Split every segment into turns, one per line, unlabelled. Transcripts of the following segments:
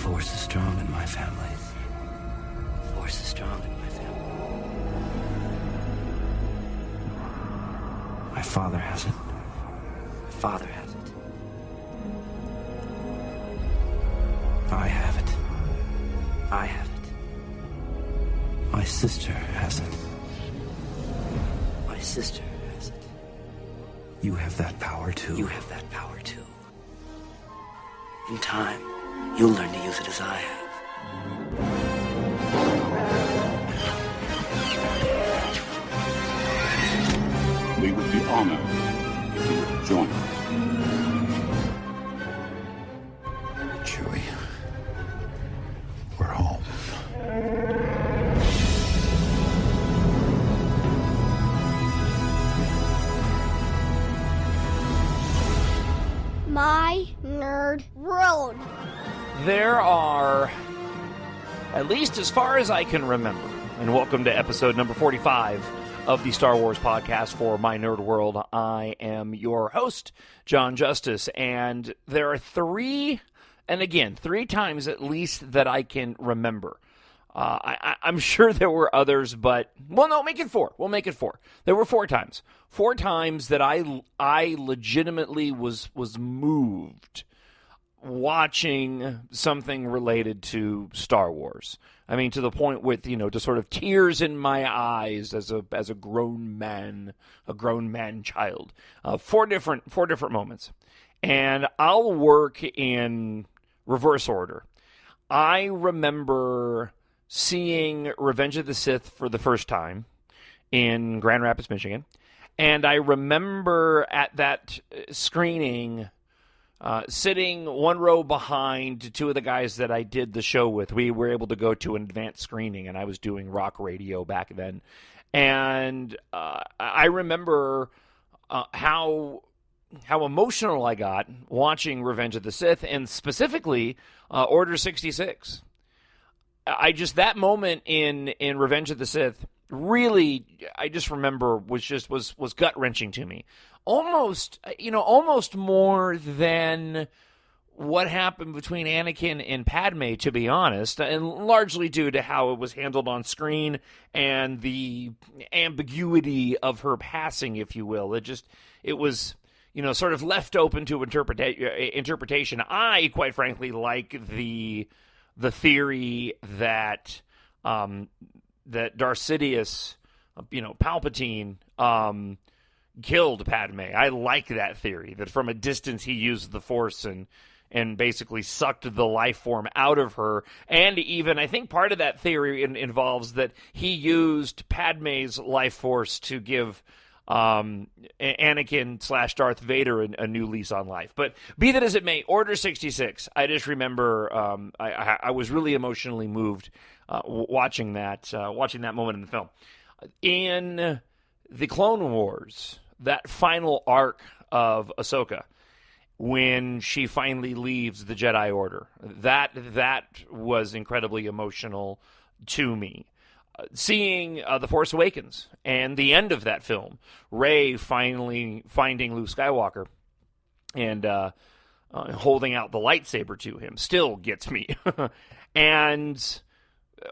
Force is strong in my family. The Force is strong in my family. My father has it. My father has it. I have it. I have it. My sister has it. My sister has it. You have that power too. You have that power too. In time, you'll learn to use it as I have.
We would be honored if you would join us.
Chewie, we're home.
My Nerd World.
There are, at least as far as I can remember, and welcome to episode number 45 of the Star Wars podcast for My Nerd World. I am your host, John Justice, and there are three times at least that I can remember. I'm sure there were others, but, well, no, make it four. We'll make it four. There were 4 times. 4 times that I legitimately was moved watching something related to Star Wars. I mean, to the point with, just sort of tears in my eyes as a grown man child. 4 different moments. And I'll work in reverse order. I remember seeing Revenge of the Sith for the first time in Grand Rapids, Michigan. And I remember at that screening sitting one row behind 2 of the guys that I did the show with. We were able to go to an advanced screening, and I was doing rock radio back then. And I remember how emotional I got watching Revenge of the Sith, and specifically Order 66. That moment in Revenge of the Sith, really, I just remember was gut-wrenching to me. Almost more than what happened between Anakin and Padme, to be honest, and largely due to how it was handled on screen and the ambiguity of her passing, if you will. It was sort of left open to interpretation. I, quite frankly, like the theory that Darth Sidious, Palpatine, killed Padme. I like that theory, that from a distance he used the Force and basically sucked the life form out of her. And even, I think part of that theory involves that he used Padme's life force to give Anakin / Darth Vader a new lease on life. But be that as it may, Order 66, I just remember I was really emotionally moved watching that moment in the film. In the Clone Wars, that final arc of Ahsoka, when she finally leaves the Jedi Order, that was incredibly emotional to me. Seeing The Force Awakens and the end of that film, Rey finally finding Luke Skywalker and holding out the lightsaber to him still gets me. And,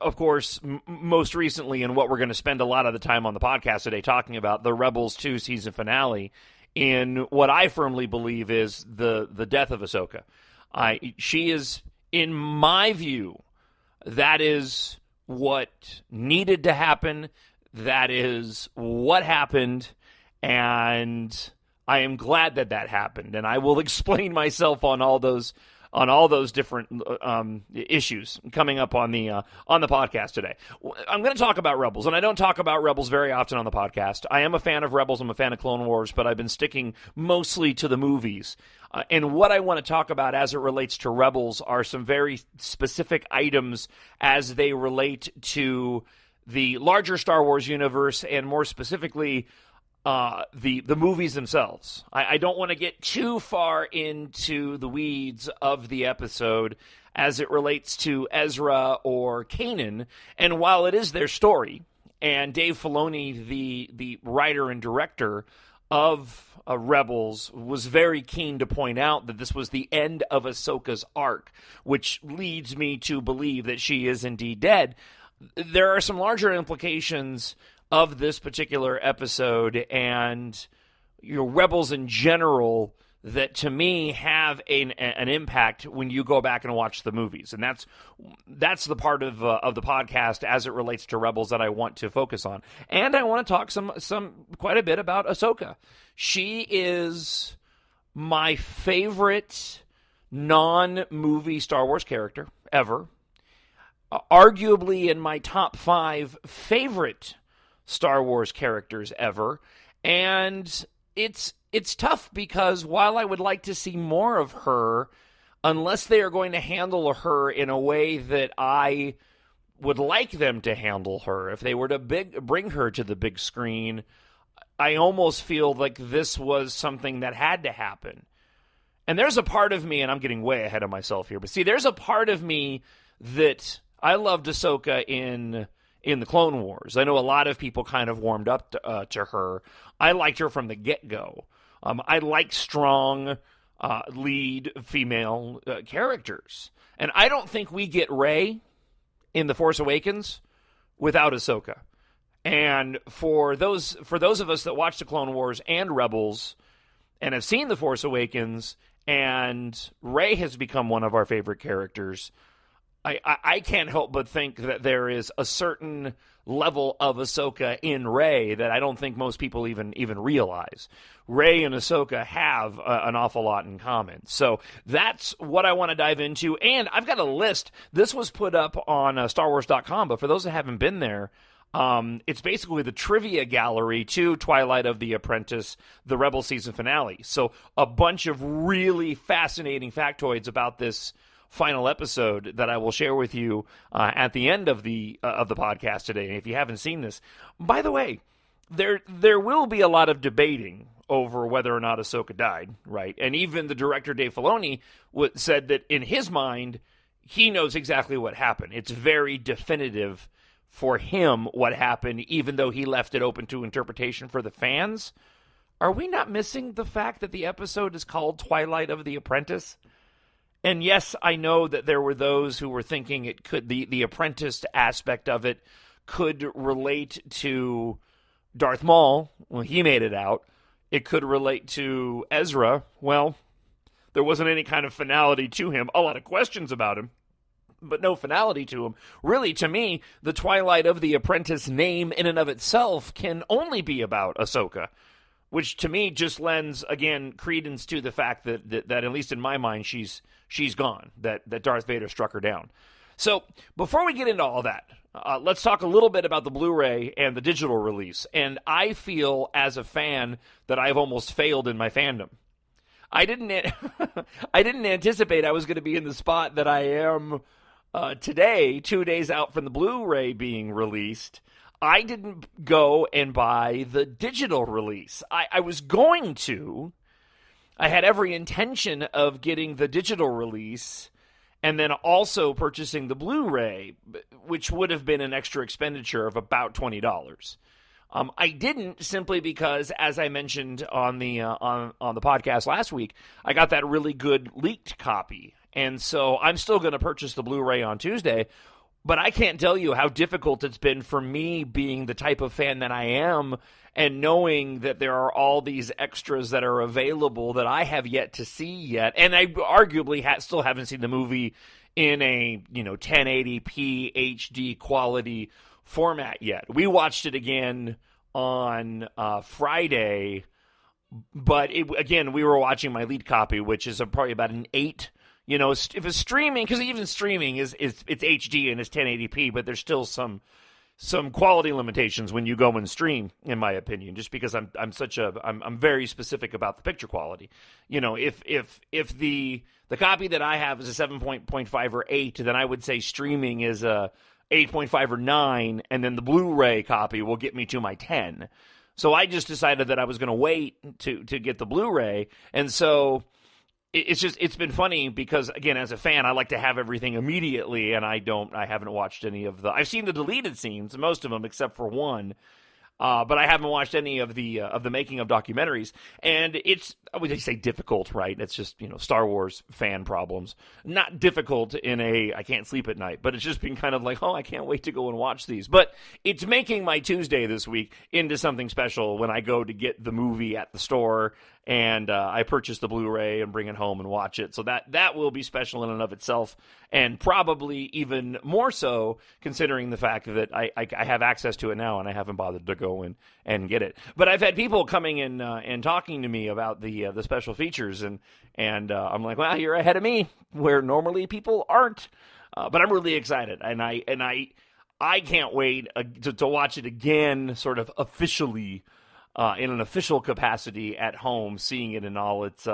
of course, most recently, and what we're going to spend a lot of the time on the podcast today talking about, the Rebels 2 season finale, in what I firmly believe is the death of Ahsoka. She is, in my view, that is what needed to happen. That is what happened, and I am glad that happened. And I will explain myself on all those different issues coming up on the podcast today. I'm going to talk about Rebels, and I don't talk about Rebels very often on the podcast. I am a fan of Rebels. I'm a fan of Clone Wars, but I've been sticking mostly to the movies. And what I want to talk about as it relates to Rebels are some very specific items as they relate to the larger Star Wars universe, and more specifically, the movies themselves. I don't want to get too far into the weeds of the episode as it relates to Ezra or Kanan. And while it is their story, and Dave Filoni, the writer and director of Rebels was very keen to point out that this was the end of Ahsoka's arc, which leads me to believe that she is indeed dead. There are some larger implications of this particular episode and Rebels in general that to me have an impact when you go back and watch the movies. And that's the part of the podcast as it relates to Rebels that I want to focus on. And I want to talk quite a bit about Ahsoka. She is my favorite non-movie Star Wars character ever. Arguably in my top 5 favorite Star Wars characters ever. And it's tough because while I would like to see more of her, unless they are going to handle her in a way that I would like them to handle her, if they were to bring her to the big screen, I almost feel like this was something that had to happen. And there's a part of me, and I'm getting way ahead of myself here, but see, there's a part of me that I loved Ahsoka in the Clone Wars. I know a lot of people kind of warmed up to her. I liked her from the get-go. I like strong lead female characters. And I don't think we get Rey in The Force Awakens without Ahsoka. And for those of us that watch the Clone Wars and Rebels and have seen The Force Awakens, and Rey has become one of our favorite characters, I can't help but think that there is a certain level of Ahsoka in Rey that I don't think most people even realize. Rey and Ahsoka have an awful lot in common. So that's what I want to dive into. And I've got a list. This was put up on StarWars.com, but for those that haven't been there, it's basically the trivia gallery to Twilight of the Apprentice, the Rebel season finale. So a bunch of really fascinating factoids about this final episode that I will share with you at the end of the podcast today. And if you haven't seen this, by the way, there will be a lot of debating over whether or not Ahsoka died, right? And even the director Dave Filoni said that in his mind, he knows exactly what happened. It's very definitive for him what happened, even though he left it open to interpretation for the fans. Are we not missing the fact that the episode is called Twilight of the Apprentice? And yes, I know that there were those who were thinking it could the apprentice aspect of it could relate to Darth Maul. Well, he made it out. It could relate to Ezra. Well, there wasn't any kind of finality to him. A lot of questions about him, but no finality to him. Really, to me, the Twilight of the Apprentice name in and of itself can only be about Ahsoka, which to me just lends, again, credence to the fact that at least in my mind, she's gone, that Darth Vader struck her down. So before we get into all that, let's talk a little bit about the Blu-ray and the digital release. And I feel as a fan that I've almost failed in my fandom. I didn't anticipate I was going to be in the spot that I am today, 2 days out from the Blu-ray being released. I didn't go and buy the digital release. I was going to. I had every intention of getting the digital release and then also purchasing the Blu-ray, which would have been an extra expenditure of about $20. I didn't, simply because, as I mentioned on the podcast last week, I got that really good leaked copy. And so I'm still going to purchase the Blu-ray on Tuesday. But I can't tell you how difficult it's been for me, being the type of fan that I am and knowing that there are all these extras that are available that I have yet to see yet. And I arguably still haven't seen the movie in a 1080p HD quality format yet. We watched it again on Friday, but again, we were watching my lead copy, which is probably about an 8. If it's streaming, because even streaming it's HD and it's 1080p, but there's still some quality limitations when you go and stream, in my opinion, just because I'm very specific about the picture quality. If the copy that I have is a 7.5 or 8, then I would say streaming is a 8.5 or 9, and then the Blu-ray copy will get me to my 10. So I just decided that I was going to wait to get the Blu-ray, and so it's been funny because, again, as a fan, I like to have everything immediately, and I haven't watched any of I've seen the deleted scenes, most of them except for one. But I haven't watched any of the making of documentaries, and it's, I would say difficult, right? It's just, Star Wars fan problems. Not difficult in I can't sleep at night, but it's just been kind of like, I can't wait to go and watch these. But it's making my Tuesday this week into something special when I go to get the movie at the store, and I purchase the Blu-ray and bring it home and watch it. So that will be special in and of itself, and probably even more so considering the fact that I have access to it now and I haven't bothered to go and get it. But I've had people coming in and talking to me about the special features, and I'm like, well, you're ahead of me where normally people aren't. But I'm really excited, and I can't wait to watch it again, sort of officially. In an official capacity at home, seeing it in all its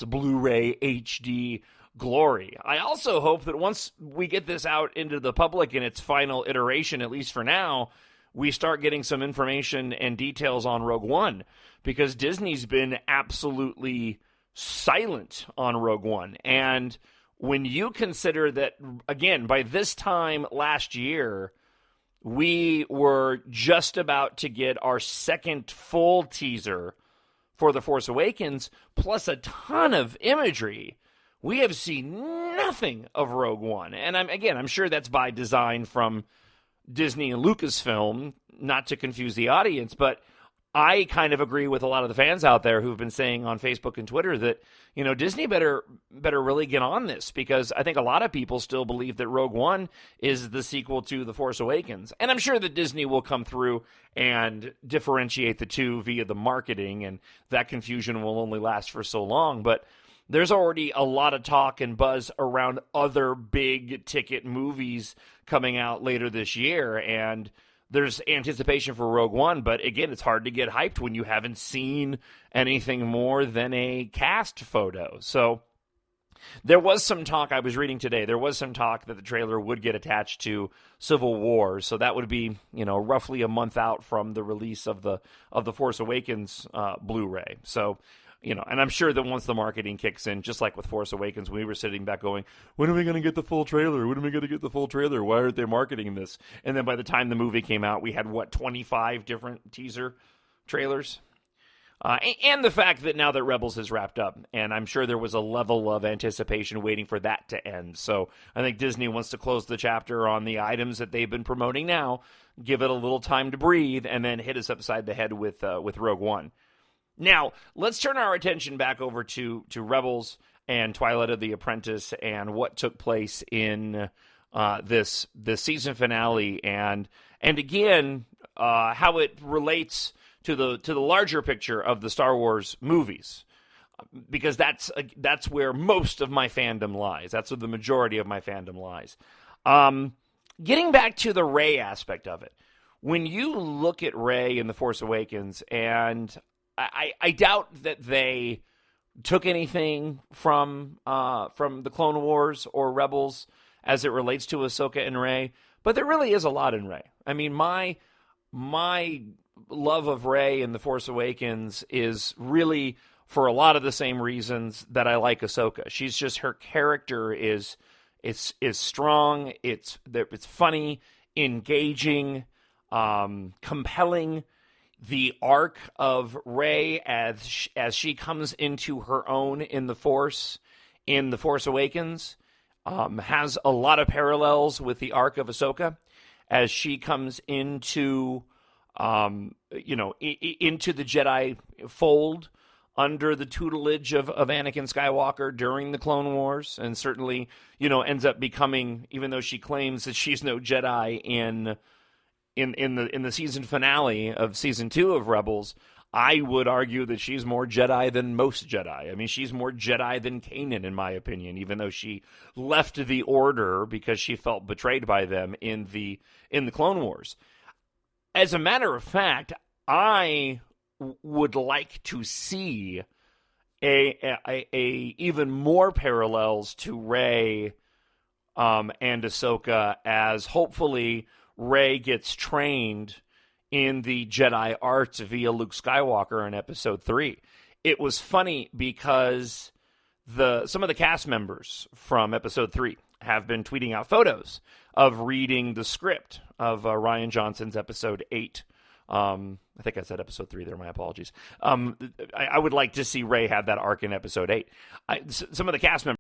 Blu-ray HD glory. I also hope that once we get this out into the public in its final iteration, at least for now, we start getting some information and details on Rogue One, because Disney's been absolutely silent on Rogue One. And when you consider that, again, by this time last year, we were just about to get our second full teaser for The Force Awakens, plus a ton of imagery. We have seen nothing of Rogue One. And I'm sure that's by design from Disney and Lucasfilm, not to confuse the audience, but I kind of agree with a lot of the fans out there who've been saying on Facebook and Twitter that, Disney better really get on this, because I think a lot of people still believe that Rogue One is the sequel to The Force Awakens. And I'm sure that Disney will come through and differentiate the two via the marketing, and that confusion will only last for so long. But there's already a lot of talk and buzz around other big ticket movies coming out later this year, and there's anticipation for Rogue One, but again, it's hard to get hyped when you haven't seen anything more than a cast photo. So there was some talk, I was reading today, there was some talk that the trailer would get attached to Civil War, so that would be, roughly a month out from the release of the Force Awakens Blu-ray. So, and I'm sure that once the marketing kicks in, just like with Force Awakens, we were sitting back going, when are we going to get the full trailer? When are we going to get the full trailer? Why aren't they marketing this? And then by the time the movie came out, we had, 25 different teaser trailers? And the fact that now that Rebels has wrapped up, and I'm sure there was a level of anticipation waiting for that to end. So I think Disney wants to close the chapter on the items that they've been promoting now, give it a little time to breathe, and then hit us upside the head with Rogue One. Now, let's turn our attention back over to Rebels and Twilight of the Apprentice and what took place in this season finale, and again, how it relates to the larger picture of the Star Wars movies, because that's where most of my fandom lies. That's where the majority of my fandom lies. Getting back to the Rey aspect of it, when you look at Rey in The Force Awakens, and I doubt that they took anything from the Clone Wars or Rebels as it relates to Ahsoka and Rey, but there really is a lot in Rey. I mean, my love of Rey in The Force Awakens is really for a lot of the same reasons that I like Ahsoka. She's just, her character is strong, it's funny, engaging, compelling. The arc of Rey as she comes into her own in the Force Awakens has a lot of parallels with the arc of Ahsoka as she comes into into the Jedi fold under the tutelage of Anakin Skywalker during the Clone Wars, and certainly ends up becoming, even though she claims that she's no Jedi in the season finale of season 2 of Rebels, I would argue that she's more Jedi than most Jedi. I mean, she's more Jedi than Kanan, in my opinion, even though she left the Order because she felt betrayed by them in the Clone Wars. As a matter of fact, I would like to see a even more parallels to Rey and Ahsoka, as hopefully Rey gets trained in the Jedi arts via Luke Skywalker in Episode 3. It was funny because some of the cast members from Episode 3 have been tweeting out photos of reading the script of Rian Johnson's Episode 8 I think I said episode 3 there. My apologies. I would like to see Rey have that arc in episode 8. Some of the cast members